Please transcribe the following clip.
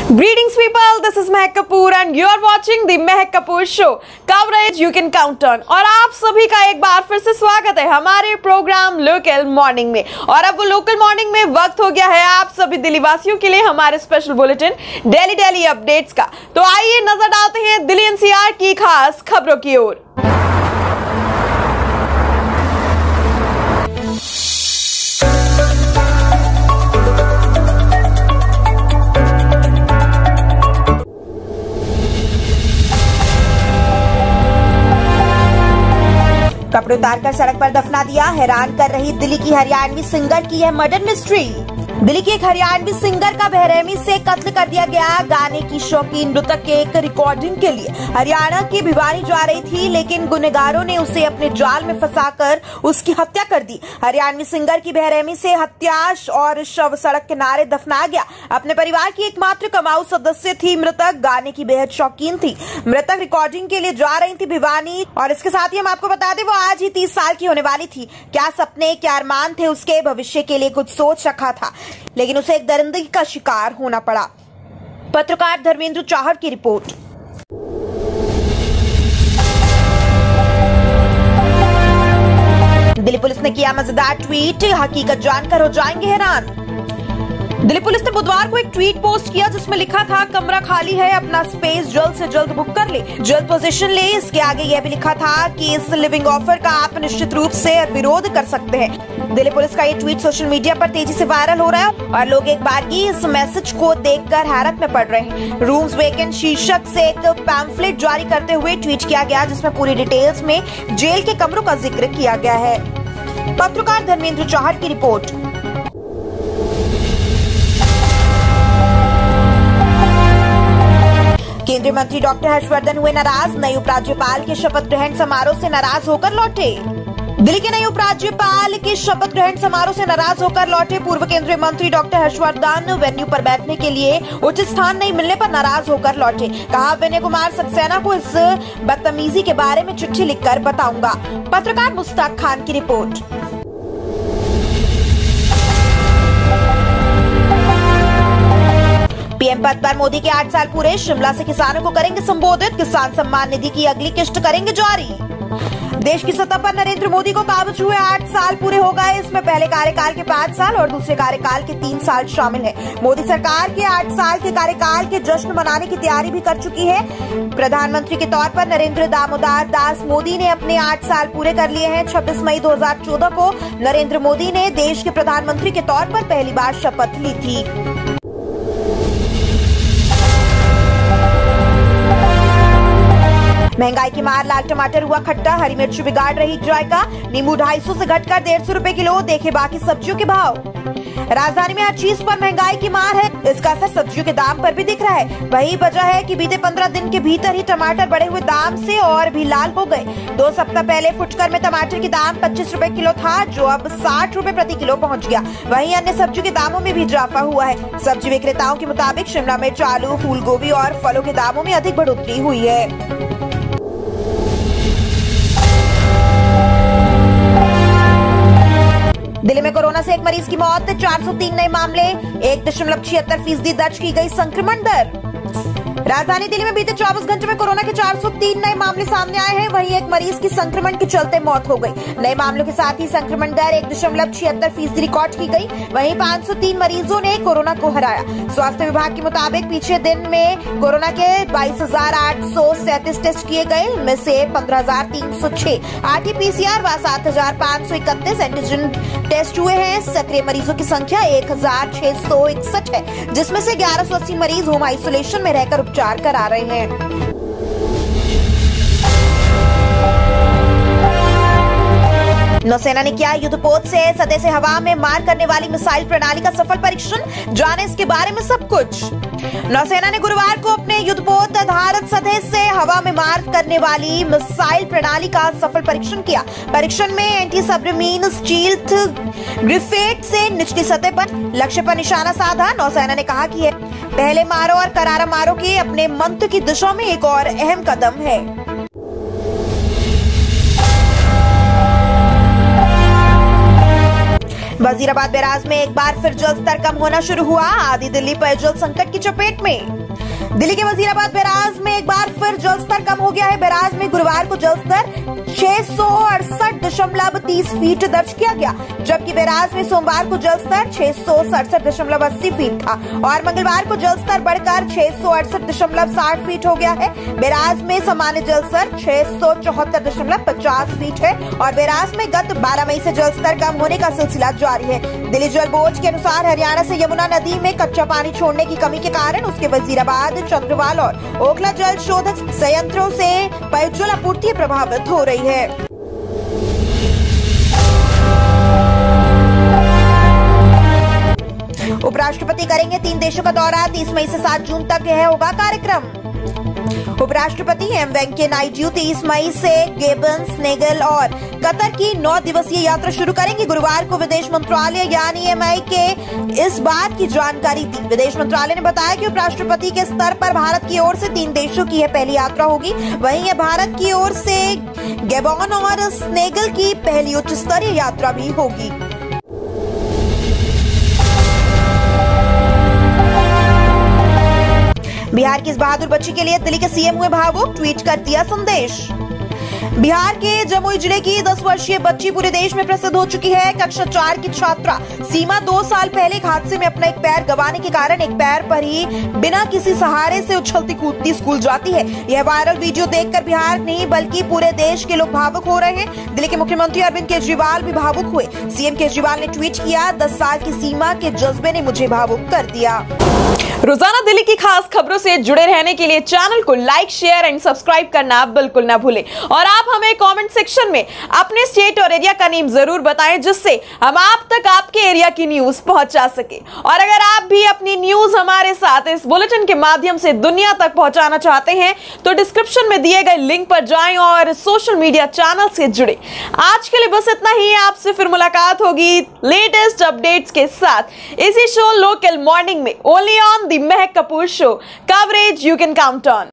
Greetings people, this is Mahak Kapoor and you are watching the Mahak Kapoor show. Coverage you can count on. और आप सभी का एक बार फिर से स्वागत है हमारे प्रोग्राम लोकल मॉर्निंग में। और अब वो लोकल मॉर्निंग में वक्त हो गया है आप सभी दिल्ली वासियों के लिए हमारे स्पेशल बुलेटिन डेली अपडेट्स का। तो आइए नजर डालते हैं दिल्ली एनसीआर की खास खबरों की ओर। कपड़े उतारकर सड़क पर दफना दिया, हैरान कर रही दिल्ली की हरियाणवी सिंगर की यह मर्डर मिस्ट्री। दिल्ली की एक हरियाणवी सिंगर का बेरहमी से कत्ल कर दिया गया। गाने की शौकीन मृतक के एक रिकॉर्डिंग के लिए हरियाणा की भिवानी जा रही थी, लेकिन गुनहगारों ने उसे अपने जाल में फंसाकर उसकी हत्या कर दी। हरियाणवी सिंगर की बेरहमी से हत्या और शव सड़क किनारे दफना गया। अपने परिवार की एकमात्र कमाऊ सदस्य थी मृतक, गाने की बेहद शौकीन थी। मृतक रिकॉर्डिंग के लिए जा रही थी भिवानी। और इसके साथ ही हम आपको बता दें वो आज ही 30 साल की होने वाली थी। क्या सपने क्या अरमान थे उसके, भविष्य के लिए कुछ सोच रखा था, लेकिन उसे एक दरिंदगी का शिकार होना पड़ा। पत्रकार धर्मेंद्र चाहर की रिपोर्ट। दिल्ली पुलिस ने किया मजेदार ट्वीट, हकीकत जानकर हो जाएंगे हैरान। दिल्ली पुलिस ने बुधवार को एक ट्वीट पोस्ट किया जिसमें लिखा था, कमरा खाली है, अपना स्पेस जल्द से जल्द बुक कर ले, जल्द पोजीशन ले। इसके आगे यह भी लिखा था कि इस लिविंग ऑफर का आप निश्चित रूप से विरोध कर सकते हैं। दिल्ली पुलिस का ये ट्वीट सोशल मीडिया पर तेजी से वायरल हो रहा है और लोग एक बार की इस मैसेज को देखकर हैरत में पड़ रहे हैं। रूम्स वेकेंट शीर्षक से एक पैम्फलेट जारी करते हुए ट्वीट किया गया जिसमें पूरी डिटेल्स में जेल के कमरों का जिक्र किया गया है। पत्रकार धर्मेंद्र चाहर की रिपोर्ट। केंद्रीय मंत्री डॉक्टर हर्षवर्धन हुए नाराज, नए उपराज्यपाल के शपथ ग्रहण समारोह से नाराज होकर लौटे। दिल्ली के नए उपराज्यपाल के शपथ ग्रहण समारोह से नाराज होकर लौटे पूर्व केंद्रीय मंत्री डॉक्टर हर्षवर्धन वेन्यू पर बैठने के लिए उचित स्थान नहीं मिलने पर नाराज होकर लौटे। कहा, विनय कुमार सक्सेना को इस बदतमीजी के बारे में चिट्ठी लिखकर बताऊंगा। पत्रकार मुश्ताक खान की रिपोर्ट। पीएम पद पर मोदी के 8 साल पूरे, शिमला से किसानों को करेंगे संबोधित, किसान सम्मान निधि की अगली किश्त करेंगे जारी। देश की सत्ता पर नरेंद्र मोदी को काबज हुए 8 साल पूरे हो गए। इसमें पहले कार्यकाल के 5 साल और दूसरे कार्यकाल के 3 साल शामिल है। मोदी सरकार के 8 साल के कार्यकाल के जश्न मनाने की तैयारी भी कर चुकी है। प्रधानमंत्री के तौर पर नरेंद्र दामोदर दास मोदी ने अपने 8 साल पूरे कर लिए हैं। 26 मई 2014 को नरेंद्र मोदी ने देश के प्रधानमंत्री के तौर पर पहली बार शपथ ली थी। महंगाई की मार, लाल टमाटर हुआ खट्टा, हरी मिर्च बिगाड़ रही जायका, नींबू 250 से घटकर 150 रुपए किलो। देखे बाकी सब्जियों के भाव। राजधानी में हर चीज पर महंगाई की मार है, इसका असर सब्जियों के दाम पर भी दिख रहा है। वही वजह है कि बीते 15 दिन के भीतर ही टमाटर बढ़े हुए दाम से और भी लाल हो गए। 2 सप्ताह पहले फुटकर में टमाटर की दाम 25 रुपए किलो था, जो अब 60 रुपए प्रति किलो पहुंच गया। वहीं अन्य सब्जियों के दामों में भी इजाफा हुआ है। सब्जी विक्रेताओं के मुताबिक शिमला मिर्च, आलू, फूल गोभी और फलों के दामों में अधिक बढ़ोतरी हुई है। दिल्ली में कोरोना से एक मरीज की मौत, 403 नए मामले, 1.76% दर्ज की गई संक्रमण दर। राजधानी दिल्ली में बीते 24 घंटे में कोरोना के 403 नए मामले सामने आए हैं। वहीं एक मरीज की संक्रमण के चलते मौत हो गई। नए मामलों के साथ ही संक्रमण दर 1.76% रिकॉर्ड की गई। वहीं 503 मरीजों ने कोरोना को हराया। स्वास्थ्य विभाग के मुताबिक पिछले दिन में कोरोना के 22,837 टेस्ट किए गए, इनमें से 15,306 RT-PCR व 7,531 एंटीजन टेस्ट हुए हैं। सक्रिय मरीजों की संख्या 1,661 है, जिसमें से 1180 मरीज होम आइसोलेशन में रहकर उपचार करा रहे हैं। नौसेना ने किया युद्धपोत से सतह से हवा में मार करने वाली मिसाइल प्रणाली का सफल परीक्षण, जाने इसके बारे में सब कुछ। नौसेना ने गुरुवार को अपने युद्धपोत आधारित सतह से हवा में मार करने वाली मिसाइल प्रणाली का सफल परीक्षण किया। परीक्षण में एंटी सबमरीन स्टील्थ ग्रिफेट से निचली सतह पर लक्ष्य पर निशाना साधा। नौसेना ने कहा कि पहले मारो और करारा मारो के अपने मंत्र की दिशा में एक और अहम कदम है। वजीराबाद बैराज में एक बार फिर जल स्तर कम होना शुरू हुआ। आधी दिल्ली पेयजल संकट की चपेट में। दिल्ली के वजीराबाद बैराज में एक बार फिर जल स्तर कम हो गया है। बैराज में गुरुवार को जल स्तर 668.30 फीट दर्ज किया गया, जबकि बैराज में सोमवार को जल स्तर 667.80 फीट था और मंगलवार को जल स्तर बढ़कर 668.60 फीट हो गया है। बैराज में सामान्य जल स्तर 674.50 फीट है और बैराज में गत 12 मई से जल स्तर कम होने का सिलसिला जारी है। दिल्ली जल बोर्ड के अनुसार हरियाणा से यमुना नदी में कच्चा पानी छोड़ने की कमी के कारण उसके वजीराबाद, चंद्रवाल और ओखला जल शोधक संयंत्रों से पेयजल आपूर्ति प्रभावित हो रही है। उपराष्ट्रपति करेंगे 3 देशों का दौरा। 30 मई से 7 जून तक यह होगा कार्यक्रम। उपराष्ट्रपति एम वेंकैया नायडू 30 मई से गैबन, सेनेगल और कतर की 9 दिवसीय यात्रा शुरू करेंगे। गुरुवार को विदेश मंत्रालय यानी एमआई के इस बात की जानकारी दी। विदेश मंत्रालय ने बताया कि उपराष्ट्रपति के स्तर पर भारत की ओर से 3 देशों की यह पहली यात्रा होगी। वहीं यह भारत की ओर से गैबन और सेनेगल की पहली उच्च स्तरीय यात्रा भी होगी। बिहार की इस बहादुर बच्ची के लिए दिल्ली के सीएम हुए भावुक, ट्वीट कर दिया संदेश। बिहार के जमुई जिले की 10 वर्षीय बच्ची पूरे देश में प्रसिद्ध हो चुकी है। कक्षा 4 की छात्रा सीमा 2 साल पहले एक हादसे में अपना एक पैर गंवाने के कारण एक पैर पर ही बिना किसी सहारे से उछलती कूदती स्कूल जाती है। यह वायरल वीडियो देखकर बिहार नहीं बल्कि पूरे देश के लोग भावुक हो रहे हैं। दिल्ली के मुख्यमंत्री अरविंद केजरीवाल भी भावुक हुए। सीएम केजरीवाल ने ट्वीट किया, 10 साल की सीमा के जज्बे ने मुझे भावुक कर दिया। रोजाना दिल्ली की खास खबरों से जुड़े रहने के लिए चैनल को लाइक, शेयर एंड सब्सक्राइब करना बिल्कुल ना भूलें और आप हमें कमेंट सेक्शन में अपने स्टेट और एरिया का नेम जरूर बताएं, जिससे हम आप तक आपके एरिया की न्यूज पहुंचा सके। और अगर आप भी अपनी न्यूज हमारे साथ इस बुलेटिन के माध्यम से दुनिया तक पहुंचाना चाहते हैं तो डिस्क्रिप्शन में दिए गए लिंक पर जाएं और सोशल मीडिया चैनल से जुड़े। आज के लिए बस इतना ही। आपसे फिर मुलाकात होगी लेटेस्ट अपडेट्स के साथ इसी शो लोकल मॉर्निंग में, only on the Mahak Kapoor show. Coverage you can count on.